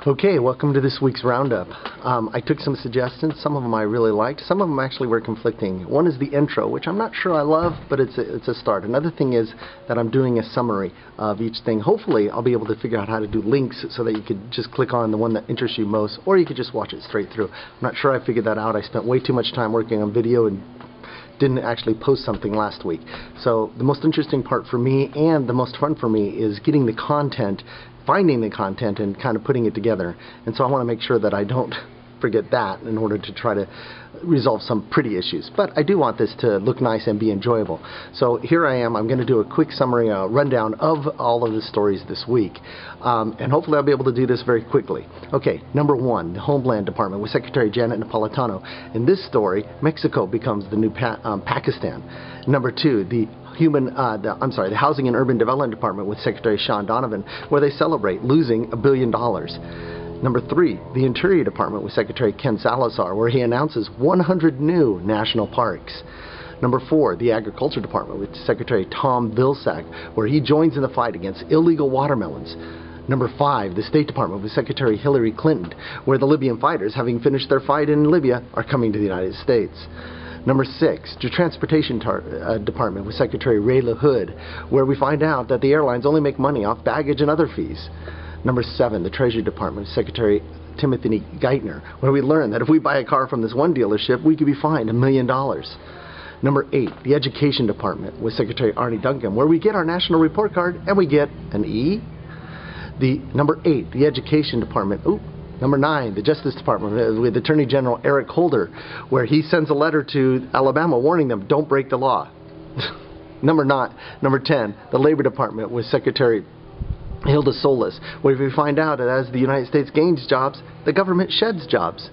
Okay, welcome to this week's roundup. I took some suggestions. Some of them I really liked. Some of them actually were conflicting. One is the intro, which I'm not sure I love, but it's a start. Another thing is that I'm doing a summary of each thing. Hopefully, I'll be able to figure out how to do links so that you could just click on the one that interests you most, or you could just watch it straight through. I'm not sure I figured that out. I spent way too much time working on video and didn't actually post something last week. So the most interesting part for me and the most fun for me is getting the content, finding the content and kind of putting it together. And so I want to make sure that I don't forget that in order to try to resolve some pretty issues. But I do want this to look nice and be enjoyable. So here I am. I'm going to do a quick summary, rundown of all of the stories this week. And hopefully I'll be able to do this very quickly. Okay, number one, the Homeland Department with Secretary Janet Napolitano. In this story, Mexico becomes the new Pakistan. Number two, the Housing and Urban Development Department with Secretary Sean Donovan, where they celebrate losing $1 billion. Number three, the Interior Department with Secretary Ken Salazar, where he announces 100 new national parks. Number four, the Agriculture Department with Secretary Tom Vilsack, where he joins in the fight against illegal watermelons. Number five, the State Department with Secretary Hillary Clinton, where the Libyan fighters, having finished their fight in Libya, are coming to the United States. Number six, the Transportation Department with Secretary Ray LaHood, where we find out that the airlines only make money off baggage and other fees. Number seven, the Treasury Department with Secretary Timothy Geithner, where we learn that if we buy a car from this one dealership, we could be fined $1 million. Number eight, the Education Department with Secretary Arne Duncan, where we get our national report card and we get an E. Number eight, the Education Department. Number nine, the Justice Department with Attorney General Eric Holder, where he sends a letter to Alabama warning them, don't break the law. Number 10, the Labor Department with Secretary Hilda Solis, where we find out that as the United States gains jobs, the government sheds jobs.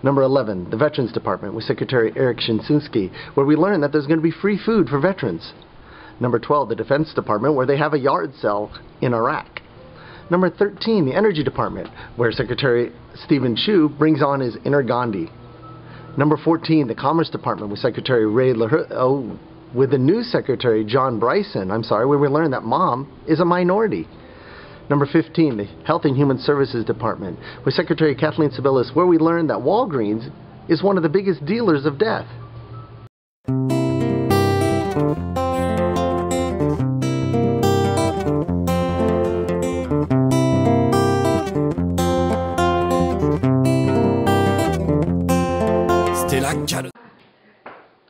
Number 11, the Veterans Department with Secretary Eric Shinsinski, where we learn that there's going to be free food for veterans. Number 12, the Defense Department, where they have a yard sale in Iraq. Number 13, the Energy Department, where Secretary Stephen Chu brings on his inner Gandhi. Number 14, the Commerce Department with Secretary Ray LaHood, with the new Secretary John Bryson, where we learn that mom is a minority. Number 15, the Health and Human Services Department with Secretary Kathleen Sebelius, where we learn that Walgreens is one of the biggest dealers of death.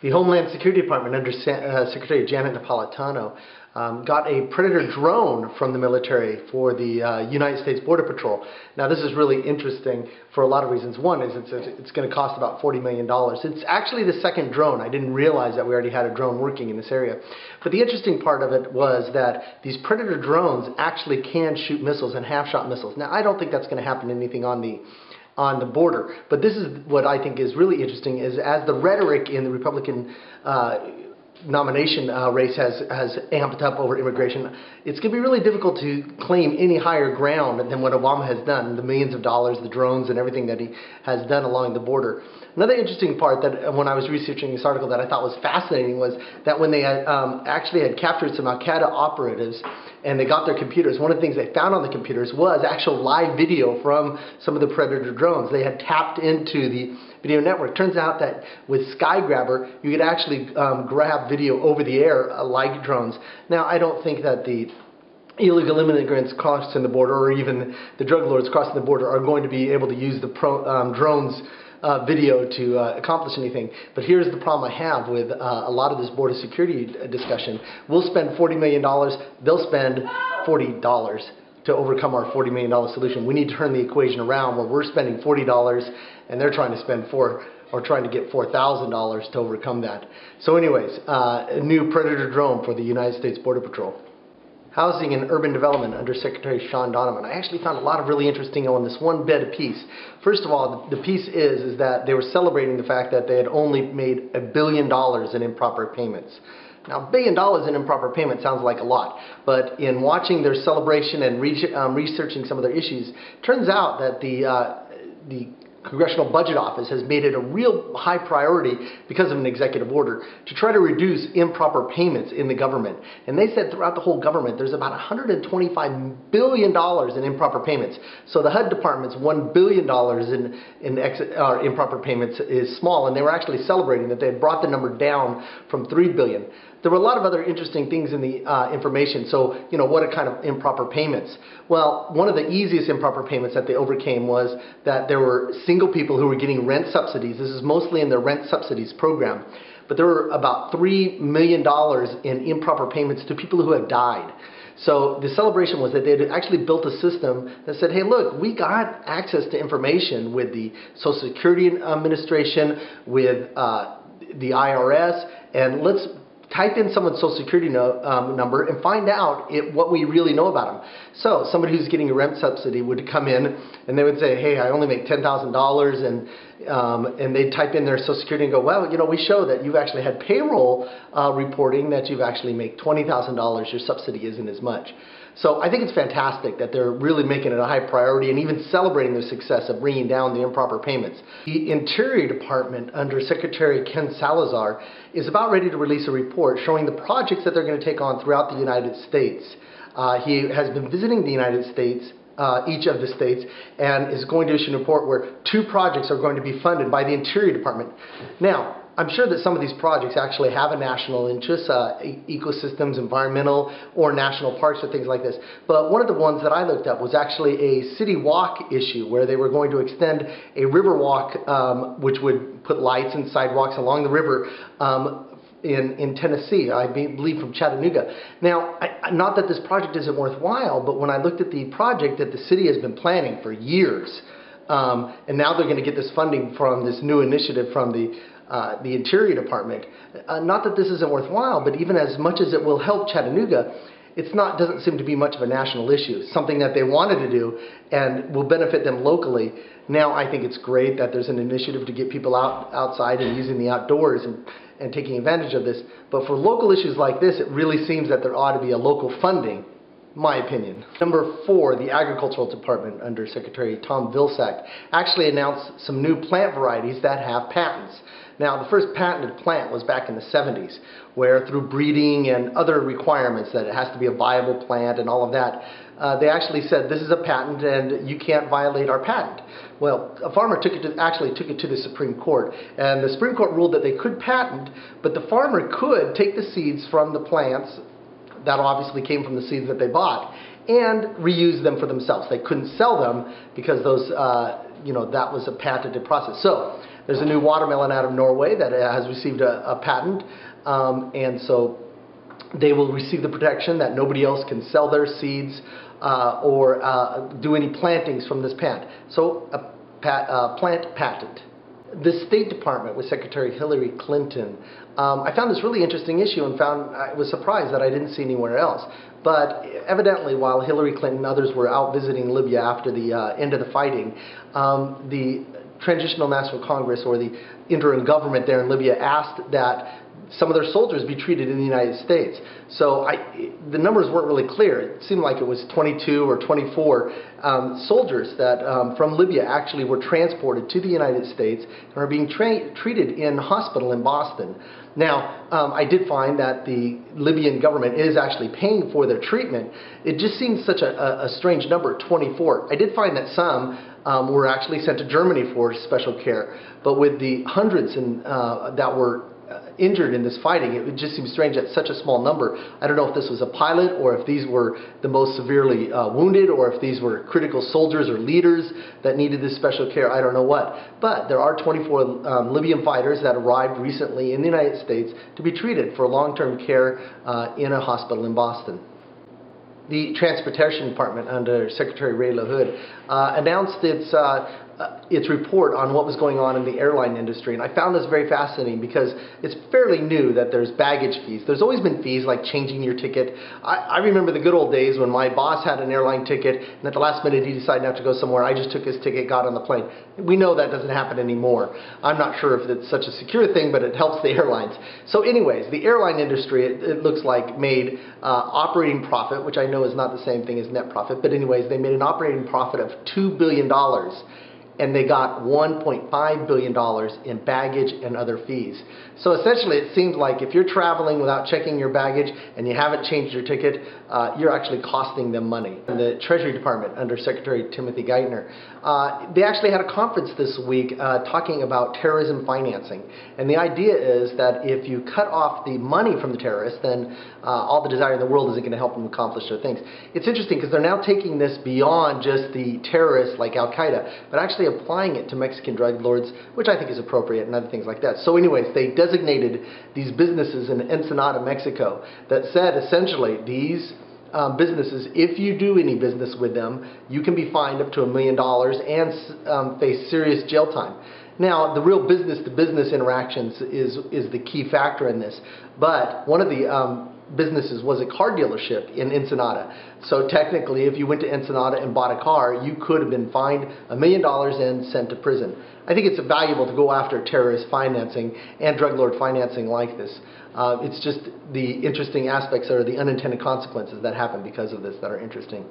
The Homeland Security Department under Secretary Janet Napolitano got a Predator drone from the military for the United States Border Patrol. Now this is really interesting for a lot of reasons. One is it's going to cost about $40 million. It's actually the second drone. I didn't realize that we already had a drone working in this area. But the interesting part of it was that these Predator drones actually can shoot missiles and half-shot missiles. Now I don't think that's going to happen anything on the border. But this is what I think is really interesting, is as the rhetoric in the Republican nomination race has amped up over immigration, it's going to be really difficult to claim any higher ground than what Obama has done, the millions of dollars, the drones, and everything that he has done along the border. Another interesting part that when I was researching this article that I thought was fascinating was that when they had, actually had captured some Al-Qaeda operatives and they got their computers, one of the things they found on the computers was actual live video from some of the Predator drones. They had tapped into the video network. Turns out that with SkyGrabber, you could actually grab video over the air like drones. Now, I don't think that the illegal immigrants crossing the border or even the drug lords crossing the border are going to be able to use the drones video to accomplish anything. But here's the problem I have with a lot of this border security discussion. We'll spend $40 million, they'll spend $40 to overcome our $40 million solution. We need to turn the equation around where we're spending $40 and they're trying to spend trying to get $4,000 to overcome that. So anyways, a new Predator drone for the United States Border Patrol. Housing and Urban Development under Secretary Sean Donovan. I actually found a lot of really interesting on this one bit of piece. First of all, the piece is that they were celebrating the fact that they had only made $1 billion in improper payments. Now, $1 billion in improper payment sounds like a lot, but in watching their celebration and researching some of their issues, turns out that the Congressional Budget Office has made it a real high priority because of an executive order to try to reduce improper payments in the government. And they said throughout the whole government there's about $125 billion in improper payments. So the HUD department's $1 billion in improper payments is small, and they were actually celebrating that they had brought the number down from $3 billion. There were a lot of other interesting things in the information. So, what are kind of improper payments? Well, one of the easiest improper payments that they overcame was that there were single people who were getting rent subsidies. This is mostly in the rent subsidies program. But there were about $3 million in improper payments to people who had died. So the celebration was that they had actually built a system that said, hey, look, we got access to information with the Social Security Administration, with the IRS, and let's type in someone's Social Security number and find out what we really know about them. So somebody who's getting a rent subsidy would come in and they would say, hey, I only make $10,000, and they'd type in their Social Security and go, well, we show that you've actually had payroll reporting that you've actually make $20,000. Your subsidy isn't as much. So I think it's fantastic that they're really making it a high priority and even celebrating their success of bringing down the improper payments. The Interior Department under Secretary Ken Salazar is about ready to release a report showing the projects that they're going to take on throughout the United States. He has been visiting the United States, each of the states, and is going to issue a report where 2 projects are going to be funded by the Interior Department. Now, I'm sure that some of these projects actually have a national interest, ecosystems, environmental, or national parks or things like this. But one of the ones that I looked up was actually a city walk issue where they were going to extend a river walk which would put lights and sidewalks along the river in Tennessee, I believe from Chattanooga. Now, not that this project isn't worthwhile, but when I looked at the project that the city has been planning for years, and now they're going to get this funding from this new initiative from the Interior Department. Not that this isn't worthwhile, but even as much as it will help Chattanooga, doesn't seem to be much of a national issue. Something that they wanted to do and will benefit them locally. Now I think it's great that there's an initiative to get people outside and using the outdoors and taking advantage of this. But for local issues like this, it really seems that there ought to be a local funding. My opinion. Number 4, the Agricultural Department under Secretary Tom Vilsack actually announced some new plant varieties that have patents. Now, the first patented plant was back in the 70s, where through breeding and other requirements that it has to be a viable plant and all of that, they actually said this is a patent and you can't violate our patent. Well, a farmer actually took it to the Supreme Court, and the Supreme Court ruled that they could patent, but the farmer could take the seeds from the plants that obviously came from the seeds that they bought and reuse them for themselves. They couldn't sell them because those, that was a patented process. So there's a new watermelon out of Norway that has received a patent, and so they will receive the protection that nobody else can sell their seeds or do any plantings from this plant. So a plant patent. The State Department with Secretary Hillary Clinton. I found this really interesting issue and I was surprised that I didn't see anywhere else. But evidently, while Hillary Clinton and others were out visiting Libya after the end of the fighting, the Transitional National Congress, or the interim government there in Libya, asked that some of their soldiers be treated in the United States. So the numbers weren't really clear. It seemed like it was 22 or 24 soldiers that from Libya actually were transported to the United States and are being treated in a hospital in Boston. Now, I did find that the Libyan government is actually paying for their treatment. It just seems such a strange number, 24. I did find that some were actually sent to Germany for special care, but with the hundreds that were injured in this fighting, it just seems strange that such a small number. I don't know if this was a pilot or if these were the most severely wounded or if these were critical soldiers or leaders that needed this special care. I don't know what. But there are 24 Libyan fighters that arrived recently in the United States to be treated for long-term care in a hospital in Boston. The Transportation Department under Secretary Ray LaHood announced its report on what was going on in the airline industry, and I found this very fascinating because it's fairly new that there's baggage fees. There's always been fees like changing your ticket. I remember the good old days when my boss had an airline ticket and at the last minute he decided not to go somewhere. I just took his ticket, got on the plane. We know that doesn't happen anymore. I'm not sure if it's such a secure thing, but it helps the airlines. So anyways, the airline industry, it looks like, made operating profit, which I know is not the same thing as net profit, but anyways, they made an operating profit of $2 billion and they got $1.5 billion in baggage and other fees. So essentially it seems like if you're traveling without checking your baggage and you haven't changed your ticket, you're actually costing them money. In the Treasury Department under Secretary Timothy Geithner, they actually had a conference this week talking about terrorism financing. And the idea is that if you cut off the money from the terrorists, then all the desire in the world isn't going to help them accomplish their things. It's interesting because they're now taking this beyond just the terrorists like Al-Qaeda, but actually applying it to Mexican drug lords, which I think is appropriate, and other things like that. So anyways, they designated these businesses in Ensenada, Mexico, that said essentially these businesses, if you do any business with them, you can be fined up to $1 million and face serious jail time. Now, the real business-to-business interactions is the key factor in this, but one of the businesses was a car dealership in Ensenada. So technically, if you went to Ensenada and bought a car, you could have been fined $1 million and sent to prison. I think it's valuable to go after terrorist financing and drug lord financing like this. It's just the interesting aspects or the unintended consequences that happen because of this that are interesting.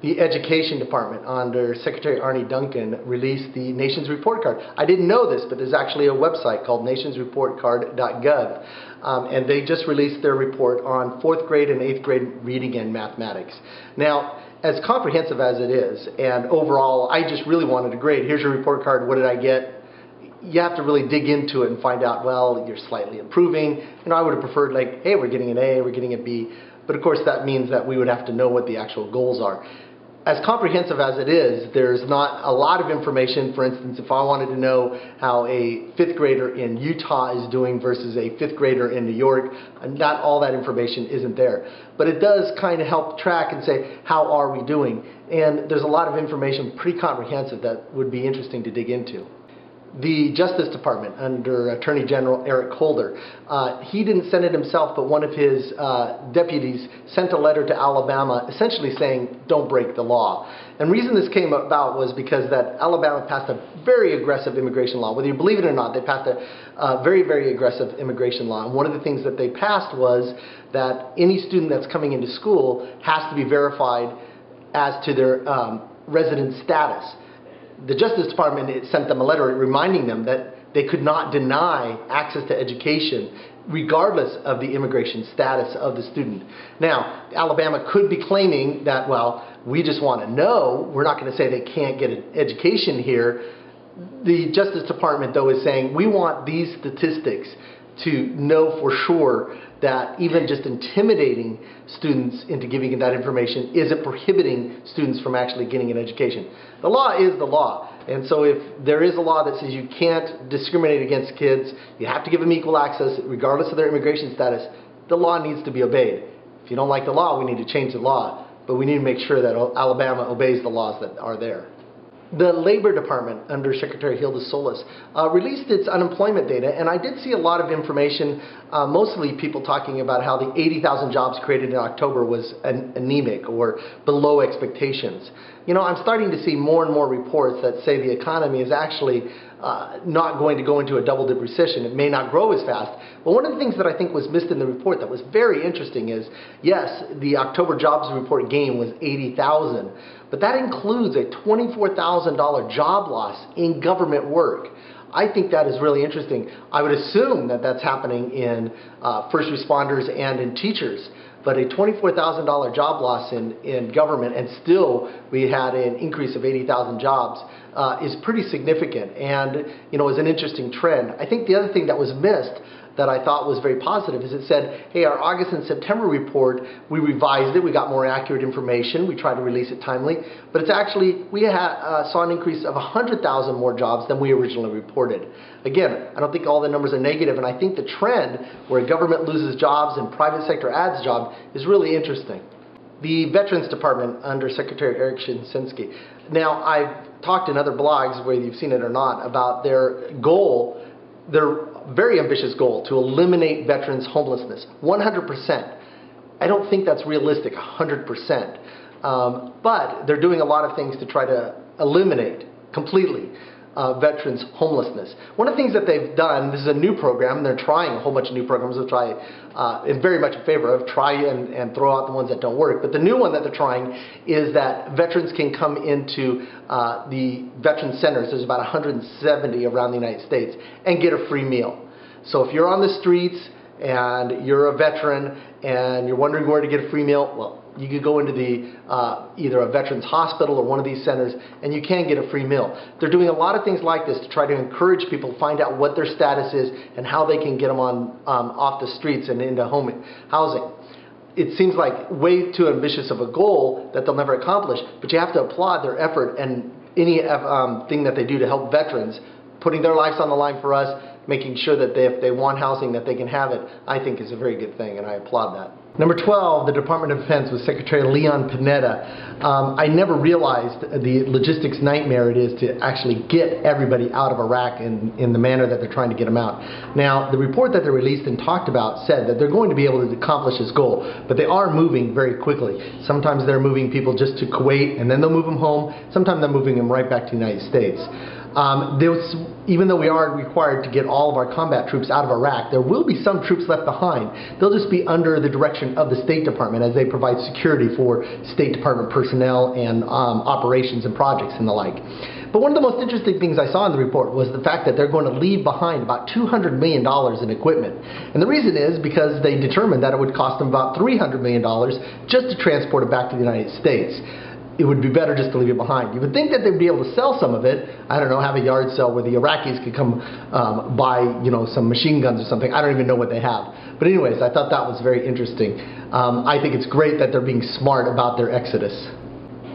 The Education Department under Secretary Arne Duncan released the Nations Report Card. I didn't know this, but there's actually a website called nationsreportcard.gov, and they just released their report on 4th grade and 8th grade reading and mathematics. Now, as comprehensive as it is, and overall, I just really wanted a grade. Here's your report card. What did I get? You have to really dig into it and find out, well, you're slightly improving. You know, I would have preferred like, hey, we're getting an A, we're getting a B. But of course, that means that we would have to know what the actual goals are. As comprehensive as it is, there's not a lot of information. For instance, if I wanted to know how a 5th grader in Utah is doing versus a 5th grader in New York, not all that information isn't there. But it does kind of help track and say, how are we doing? And there's a lot of information, pretty comprehensive, that would be interesting to dig into. The Justice Department under Attorney General Eric Holder, he didn't send it himself, but one of his deputies sent a letter to Alabama essentially saying, don't break the law. And the reason this came about was because that Alabama passed a very aggressive immigration law. Whether you believe it or not, they passed a very, very aggressive immigration law. And one of the things that they passed was that any student that's coming into school has to be verified as to their resident status. The Justice Department sent them a letter reminding them that they could not deny access to education regardless of the immigration status of the student. Now, Alabama could be claiming that, well, we just want to know. We're not going to say they can't get an education here. The Justice Department, though, is saying we want these statistics to know for sure that even just intimidating students into giving that information isn't prohibiting students from actually getting an education. The law is the law. And so if there is a law that says you can't discriminate against kids, you have to give them equal access regardless of their immigration status, the law needs to be obeyed. If you don't like the law, we need to change the law. But we need to make sure that Alabama obeys the laws that are there. The Labor Department under Secretary Hilda Solis released its unemployment data, and I did see a lot of information, mostly people talking about how the 80,000 jobs created in October was anemic or below expectations. You know, I'm starting to see more and more reports that say the economy is actually not going to go into a double-dip recession. It may not grow as fast. But one of the things that I think was missed in the report that was very interesting is, yes, the October jobs report gain was 80,000, but that includes a $24,000 job loss in government work. I think that is really interesting. I would assume that that's happening in first responders and in teachers. But a $24,000 job loss in government, and still we had an increase of 80,000 jobs, is pretty significant, and you know, is an interesting trend. I think the other thing that was missed that I thought was very positive is it said, hey, our August and September report, we revised it, we got more accurate information, we tried to release it timely, but it's actually, we saw an increase of 100,000 more jobs than we originally reported. Again, I don't think all the numbers are negative, and I think the trend where government loses jobs and private sector adds jobs is really interesting. The Veterans Department under Secretary Eric Shinseki. Now, I've talked in other blogs, whether you've seen it or not, about their goal, their very ambitious goal to eliminate veterans' homelessness, 100%. I don't think that's realistic, 100%. But they're doing a lot of things to try to eliminate completely. veterans' homelessness. One of the things that they've done, this is a new program, and they're trying a whole bunch of new programs, which I am very much in favor of. Try and throw out the ones that don't work. But the new one that they're trying is that veterans can come into the veteran centers, there's about 170 around the United States, and get a free meal. So if you're on the streets and you're a veteran and you're wondering where to get a free meal, well, you could go into the either a veterans hospital or one of these centers, and you can get a free meal. They're doing a lot of things like this to try to encourage people to find out what their status is and how they can get them on off the streets and into housing. It seems like way too ambitious of a goal that they'll never accomplish, but you have to applaud their effort and any thing that they do to help veterans, putting their lives on the line for us, making sure that if they want housing that they can have it, I think is a very good thing, and I applaud that. Number 12, the Department of Defense with Secretary Leon Panetta. I never realized the logistics nightmare it is to actually get everybody out of Iraq in the manner that they're trying to get them out. Now, the report that they released and talked about said that they're going to be able to accomplish this goal, but they are moving very quickly. Sometimes they're moving people just to Kuwait, and then they'll move them home. Sometimes they're moving them right back to the United States. Even though we are required to get all of our combat troops out of Iraq, there will be some troops left behind. They'll just be under the direction of the State Department as they provide security for State Department personnel and operations and projects and the like. But one of the most interesting things I saw in the report was the fact that they're going to leave behind about $200 million in equipment. And the reason is because they determined that it would cost them about $300 million just to transport it back to the United States. It would be better just to leave it behind. You would think that they'd be able to sell some of it. I don't know, have a yard sale where the Iraqis could come buy, some machine guns or something. I don't even know what they have. But anyways, I thought that was very interesting. I think it's great that they're being smart about their exodus.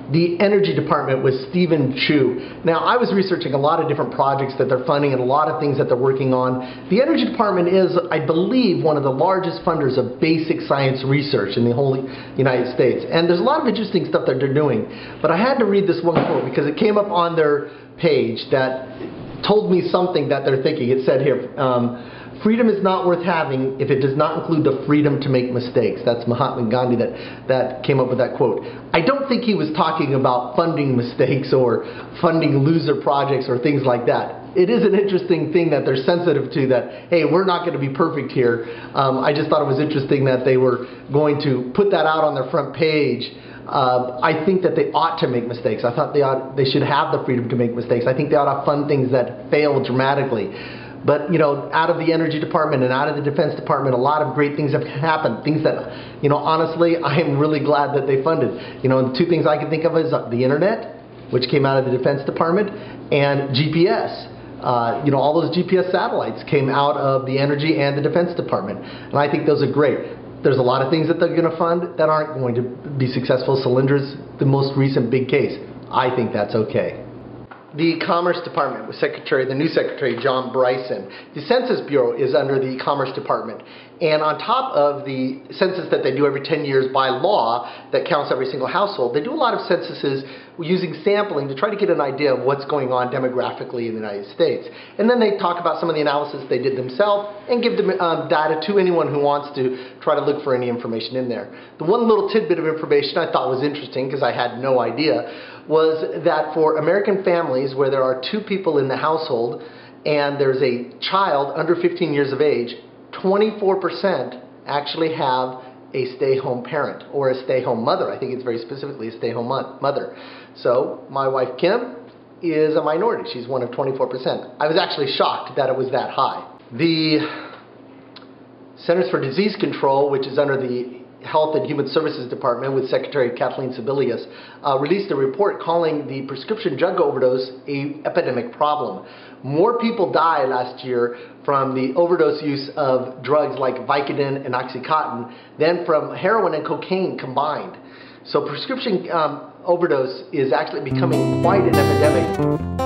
The Energy Department with Stephen Chu. Now, I was researching a lot of different projects that they're funding and a lot of things that they're working on. The Energy Department is, I believe, one of the largest funders of basic science research in the whole United States. And there's a lot of interesting stuff that they're doing. But I had to read this one quote because it came up on their page that told me something that they're thinking. It said here, freedom is not worth having if it does not include the freedom to make mistakes. That's Mahatma Gandhi that came up with that quote. I don't think he was talking about funding mistakes or funding loser projects or things like that. It is an interesting thing that they're sensitive to, that, hey, we're not going to be perfect here. I just thought it was interesting that they were going to put that out on their front page. I think that they ought to make mistakes. I thought they should have the freedom to make mistakes. I think they ought to fund things that fail dramatically. But, out of the Energy Department and out of the Defense Department, a lot of great things have happened. Things that, honestly, I am really glad that they funded. The two things I can think of is the Internet, which came out of the Defense Department, and GPS. All those GPS satellites came out of the Energy and the Defense Department. And I think those are great. There's a lot of things that they're going to fund that aren't going to be successful. Cylinder's the most recent big case. I think that's okay. The Commerce Department with the new Secretary, John Bryson. The Census Bureau is under the Commerce Department. And on top of the census that they do every 10 years by law that counts every single household, they do a lot of censuses using sampling to try to get an idea of what's going on demographically in the United States. And then they talk about some of the analysis they did themselves and give them data to anyone who wants to try to look for any information in there. The one little tidbit of information I thought was interesting, because I had no idea, was that for American families where there are two people in the household and there's a child under 15 years of age, 24% actually have a stay-home parent or a stay-home mother. I think it's very specifically a stay-home mother. So my wife Kim is a minority. She's one of 24%. I was actually shocked that it was that high. The Centers for Disease Control, which is under the Health and Human Services Department with Secretary Kathleen Sebelius, released a report calling the prescription drug overdose an epidemic problem. More people died last year from the overdose use of drugs like Vicodin and Oxycontin than from heroin and cocaine combined. So prescription overdose is actually becoming quite an epidemic.